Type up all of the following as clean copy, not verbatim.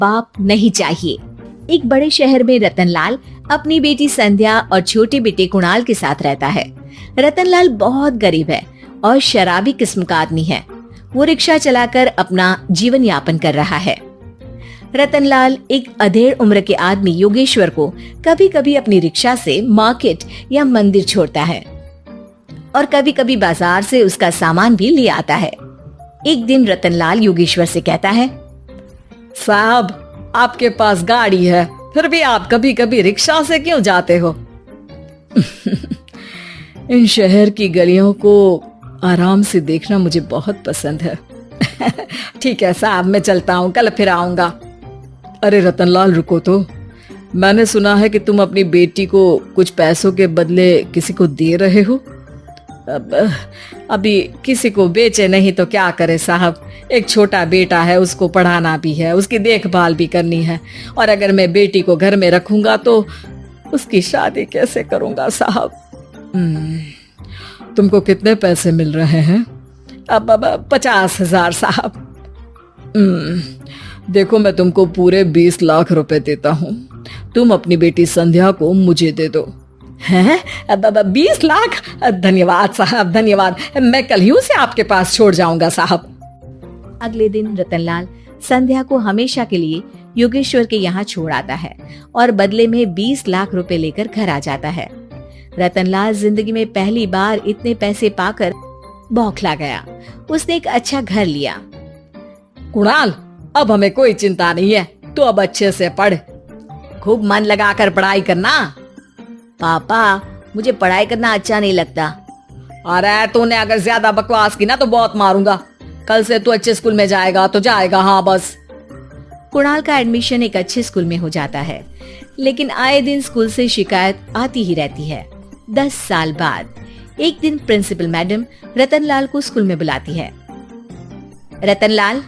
बाप नहीं चाहिए। एक बड़े शहर में रतनलाल अपनी बेटी संध्या और छोटे बेटे कुणाल के साथ रहता है। रतनलाल बहुत गरीब है और शराबी किस्म का आदमी है। वो रिक्शा चलाकर अपना जीवन यापन कर रहा है। रतनलाल एक अधेड़ उम्र के आदमी योगेश्वर को कभी कभी अपनी रिक्शा से मार्केट या मंदिर छोड़ता है और कभी कभी बाजार से उसका सामान भी ले आता है। एक दिन रतनलाल योगेश्वर से कहता है, साहब, आपके पास गाड़ी है, फिर भी आप कभी कभी रिक्शा से क्यों जाते हो? इन शहर की गलियों को आराम से देखना मुझे बहुत पसंद है। ठीक है साहब, मैं चलता हूँ, कल फिर आऊंगा। अरे रतनलाल, रुको तो। मैंने सुना है कि तुम अपनी बेटी को कुछ पैसों के बदले किसी को दे रहे हो। अभी किसी को बेचे नहीं तो क्या करे साहब। एक छोटा बेटा है, उसको पढ़ाना भी है, उसकी देखभाल भी करनी है, और अगर मैं बेटी को घर में रखूंगा तो उसकी शादी कैसे करूंगा साहब। तुमको कितने पैसे मिल रहे हैं? अब 50,000 साहब। देखो, मैं तुमको पूरे 20 लाख रुपए देता हूँ। तुम अपनी बेटी संध्या को मुझे दे दो। हैं? 20 लाख? धन्यवाद साहब, धन्यवाद। मैं कल ही उसे आपके पास छोड़ जाऊंगा साहब। अगले दिन रतनलाल संध्या को हमेशा के लिए योगेश्वर के यहाँ छोड़ आता है और बदले में 20 लाख रुपए लेकर घर आ जाता है। रतनलाल जिंदगी में पहली बार इतने पैसे पाकर बौखला गया। उसने एक अच्छा घर लिया। कुणाल, अब हमें कोई चिंता नहीं है, तू अब अच्छे से पढ़, खूब मन लगाकर पढ़ाई करना। पापा, मुझे पढ़ाई करना अच्छा नहीं लगता। अरे तूने अगर ज्यादा बकवास की ना तो बहुत मारूंगा। कल से तू अच्छे स्कूल में जाएगा तो जाएगा, हाँ बस। कुणाल का एडमिशन एक अच्छे स्कूल में हो जाता है, लेकिन आए दिन स्कूल से शिकायत आती ही रहती है। 10 साल बाद एक दिन प्रिंसिपल मैडम रतनलाल को स्कूल में बुलाती है। रतनलाल,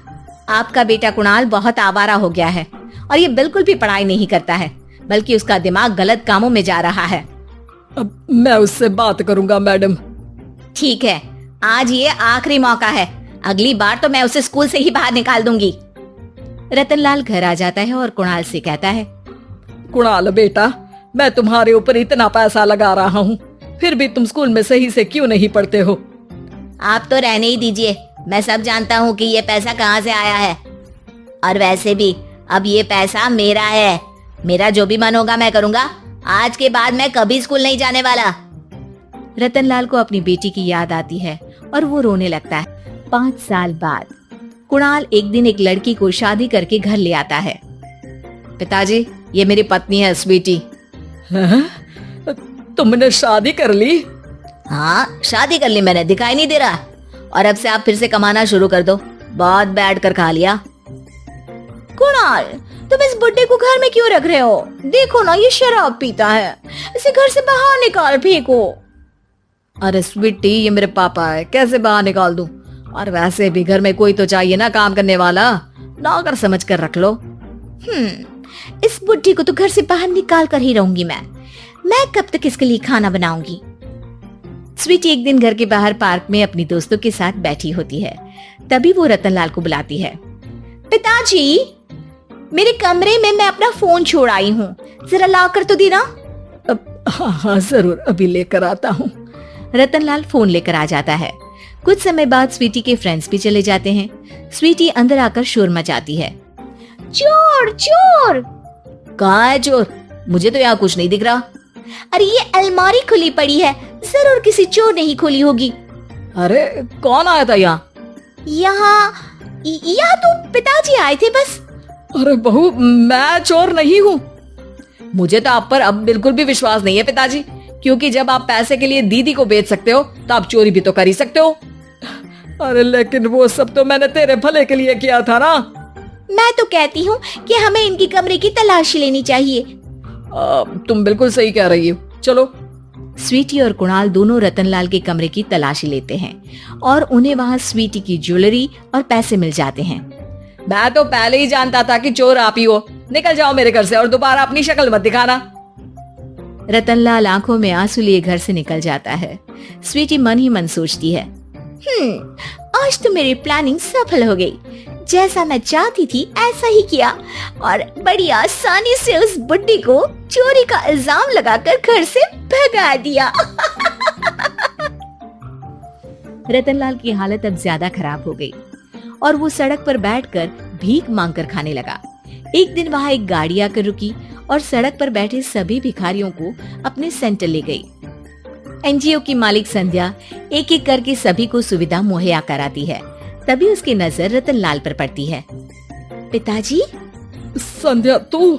आपका बेटा कुणाल बहुत आवारा हो गया है और ये बिल्कुल भी पढ़ाई नहीं करता है, बल्कि उसका दिमाग गलत कामों में जा रहा है। अब मैं उससे बात करूंगा मैडम। ठीक है, आज ये आखिरी मौका है, अगली बार तो मैं उसे स्कूल से ही बाहर निकाल दूंगी। रतनलाल घर आ जाता है और कुणाल से कहता है, कुणाल बेटा, मैं तुम्हारे ऊपर इतना पैसा लगा रहा हूँ, फिर भी तुम स्कूल में सही से क्यों नहीं पढ़ते हो? आप तो रहने ही दीजिए, मैं सब जानता हूँ कि ये पैसा कहाँ से आया है। और वैसे भी अब ये पैसा मेरा है, मेरा जो भी मन होगा मैं करूँगा। आज के बाद मैं कभी स्कूल नहीं जाने वाला। रतनलाल को अपनी बेटी की याद आती है और वो रोने लगता है। 5 साल बाद कुणाल एक दिन एक लड़की को शादी करके घर ले आता है। पिताजी, ये मेरी पत्नी है स्वीटी। तुमने शादी कर ली? हाँ, शादी कर ली मैंने, दिखाई नहीं दे रहा? और अब से आप फिर से कमाना शुरू कर दो, बहुत बैठ कर खा लिया। कुणाल, तुम इस बुड्ढे को घर में क्यों रख रहे हो? देखो ना, ये शराब पीता है, इसे घर से बाहर निकाल फेंको। अरे स्वीटी, ये मेरे पापा है, कैसे बाहर निकाल दूं? और वैसे भी घर में कोई तो चाहिए ना काम करने वाला, नौकर समझ कर रख लो। इस बुड्ढी को तो घर से बाहर निकाल कर ही रहूंगी मैं कब तक इसके लिए खाना बनाऊंगी। स्वीटी एक दिन घर के बाहर पार्क में अपनी दोस्तों के साथ बैठी होती है। तभी वो रतनलाल को बुलाती है। पिताजी, मेरे कमरे में मैं अपना फोन छोड़ आई हूँ, जरा ला कर तो देना। हाँ जरूर, अभी लेकर आता हूँ। रतनलाल फोन लेकर आ जाता है। कुछ समय बाद स्वीटी के फ्रेंड्स भी चले जाते हैं। स्वीटी अंदर आकर शोर मचाती है। चोर चोर! कहाँ है चोर? मुझे तो यहाँ कुछ नहीं दिख रहा। अरे ये अलमारी खुली पड़ी है, जरूर किसी चोर ने ही खोली होगी। अरे कौन आया था यहाँ? यहाँ तो पिताजी आए थे बस। अरे बहू, मैं चोर नहीं हूँ। मुझे तो आप पर अब बिल्कुल भी विश्वास नहीं है पिताजी, क्योंकि जब आप पैसे के लिए दीदी को बेच सकते हो तो आप चोरी भी तो कर ही सकते हो। अरे लेकिन वो सब तो मैंने तेरे भले के लिए किया था ना। मैं तो कहती हूँ कि हमें इनकी कमरे की तलाशी लेनी चाहिए। तुम बिल्कुल सही कह रही हो, चलो। स्वीटी और कुणाल दोनों रतनलाल के कमरे की तलाशी लेते हैं और उन्हें वहाँ स्वीटी की ज्वेलरी और पैसे मिल जाते हैं। मैं तो पहले ही जानता था कि चोर आप ही हो। निकल जाओ मेरे घर से और दोबारा अपनी शक्ल मत दिखाना। रतनलाल आंखों में आंसू लिए घर से निकल जाता है। स्वीटी मन ही मन सोचती है, आज तो मेरी प्लानिंग सफल हो गई। जैसा मैं चाहती थी ऐसा ही किया और बड़ी आसानी से उस बुड्ढी को चोरी का इल्जाम लगाकर घर से भगा दिया। रतनलाल की हालत अब ज्यादा खराब हो गई और वो सड़क पर बैठकर भीख मांगकर खाने लगा। एक दिन वहाँ एक गाड़ी आकर रुकी और सड़क पर बैठे सभी भिखारियों को अपने सेंटर ले गई। एनजीओ की मालिक संध्या एक एक करके सभी को सुविधा मुहैया कराती है। तभी उसकी नजर रतनलाल पर पड़ती है। पिताजी। संध्या तू?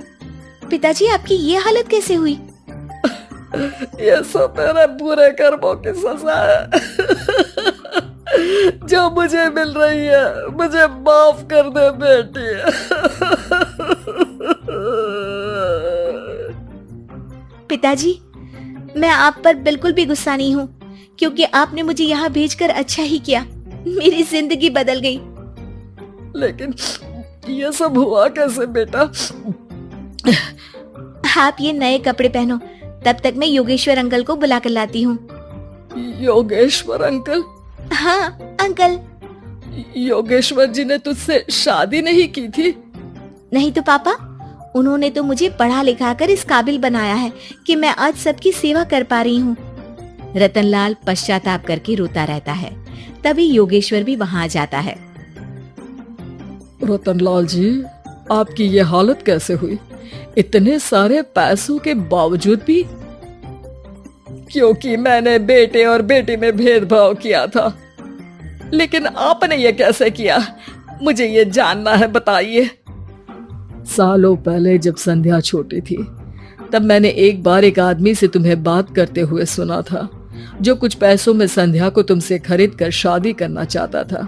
पिताजी आपकी ये हालत कैसे हुई? ये सब मेरे बुरे कर्मों की सजा है जो मुझे मिल रही है। मुझे माफ कर दे बेटी। पिताजी, मैं आप पर बिल्कुल भी गुस्सा नहीं हूँ, क्योंकि आपने मुझे यहाँ भेजकर अच्छा ही किया। मेरी जिंदगी बदल गई। लेकिन ये सब हुआ कैसे बेटा? आप ये नए कपड़े पहनो, तब तक मैं योगेश्वर अंकल को बुला कर लाती हूँ। योगेश्वर अंकल? हाँ अंकल। योगेश्वर जी ने तुझसे शादी नहीं की थी? नहीं तो पापा, उन्होंने तो मुझे पढ़ा लिखा कर इस काबिल बनाया है कि मैं आज सबकी सेवा कर पा रही हूँ। रतनलाल पश्चाताप करके रोता रहता है। तभी योगेश्वर भी वहाँ आ जाता है। रतनलाल जी, आपकी ये हालत कैसे हुई? इतने सारे पैसों के बावजूद भी? क्योंकि मैंने बेटे और बेटी में भेदभाव किया था। लेकिन आपने ये कैसे किया? मुझे ये जानना है, बताइए। सालों पहले जब संध्या छोटी थी, तब मैंने एक बार एक आदमी से तुम्हें बात करते हुए सुना था, जो कुछ पैसों में संध्या को तुमसे खरीद कर शादी करना चाहता था।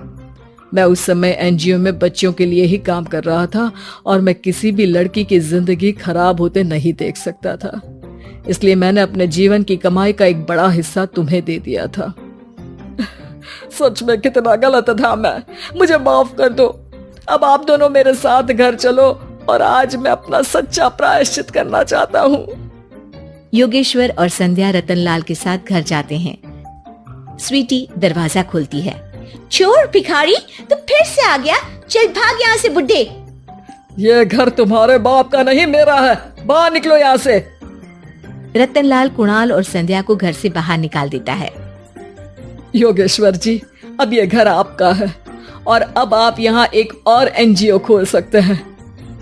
मैं उस समय एनजीओ में बच्चों के लिए ही काम कर रहा था और मैं किसी भी लड़की की जिंदगी खराब होते नहीं देख सकता था। इसलिए मैंने अपने जीवन की कमाई का एक बड़ा हिस्सा तुम्हें दे दिया था। सच में कितना गलत था मैं। मुझे माफ कर दो। अब आप दोनों मेरे साथ घर चलो और आज मैं अपना सच्चा प्रायश्चित करना चाहता हूँ। योगेश्वर और संध्या रतनलाल के साथ घर जाते हैं। स्वीटी दरवाजा खोलती है। चोर भिखारी, तू फिर से आ गया? चल भाग यहाँ से बुड्ढे। ये घर तुम्हारे बाप का नहीं, मेरा है। बाहर निकलो यहाँ से। रतनलाल कुणाल और संध्या को घर से बाहर निकाल देता है। योगेश्वर जी, अब ये घर आपका है और अब आप यहाँ एक और एनजीओ खोल सकते हैं।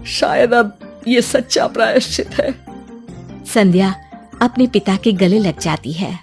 शायद अब ये सच्चा प्रायश्चित है। संध्या अपने पिता के गले लग जाती है।